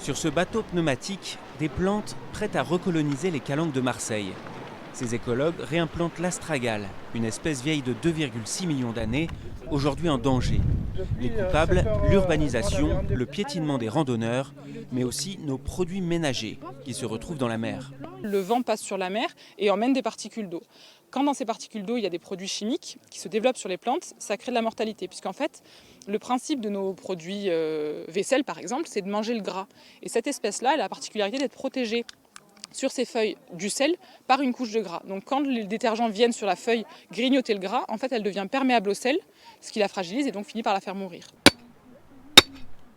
Sur ce bateau pneumatique, des plantes prêtes à recoloniser les calanques de Marseille. Ces écologues réimplantent l'astragale, une espèce vieille de 2,6 millions d'années, aujourd'hui en danger. Les coupables, l'urbanisation, le piétinement des randonneurs, mais aussi nos produits ménagers qui se retrouvent dans la mer. Le vent passe sur la mer et emmène des particules d'eau. Quand dans ces particules d'eau, il y a des produits chimiques qui se développent sur les plantes, ça crée de la mortalité. Puisqu'en fait, le principe de nos produits vaisselle, par exemple, c'est de manger le gras. Et cette espèce-là, elle a la particularité d'être protégée sur ses feuilles du sel par une couche de gras. Donc quand les détergents viennent sur la feuille grignoter le gras, en fait, elle devient perméable au sel, ce qui la fragilise et donc finit par la faire mourir.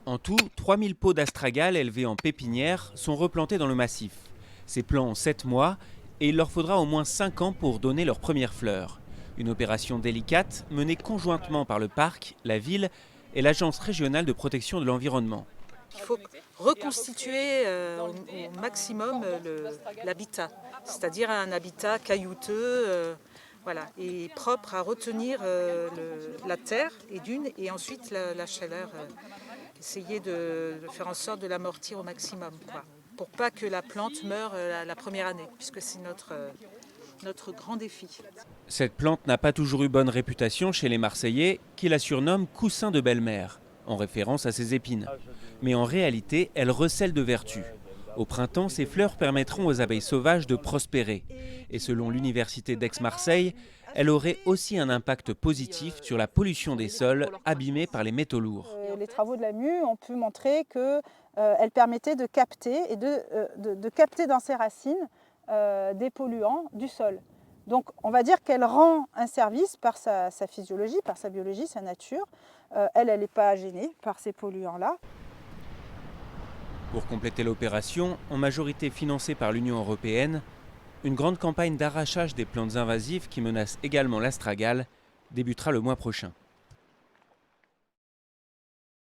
En tout, 3000 pots d'astragale élevés en pépinière sont replantés dans le massif. Ces plants ont 7 mois et il leur faudra au moins 5 ans pour donner leurs premières fleurs. Une opération délicate menée conjointement par le parc, la ville et l'Agence régionale de protection de l'environnement. Il faut reconstituer au maximum l'habitat, c'est-à-dire un habitat caillouteux et propre à retenir la terre et dunes et ensuite la chaleur. Essayer de faire en sorte de l'amortir au maximum, pour pas que la plante meure la première année, puisque c'est notre grand défi. Cette plante n'a pas toujours eu bonne réputation chez les Marseillais, qui la surnomment coussin de belle-mère, en référence à ses épines. Mais en réalité, elle recèle de vertus. Au printemps, ses fleurs permettront aux abeilles sauvages de prospérer. Et selon l'université d'Aix-Marseille, elle aurait aussi un impact positif sur la pollution des sols abîmés par les métaux lourds. Les travaux de la mue ont pu montrer qu'elle permettait de capter, et de capter dans ses racines des polluants du sol. Donc on va dire qu'elle rend un service par sa physiologie, par sa biologie, sa nature. Elle n'est pas gênée par ces polluants-là. Pour compléter l'opération, en majorité financée par l'Union européenne, une grande campagne d'arrachage des plantes invasives qui menacent également l'astragale débutera le mois prochain.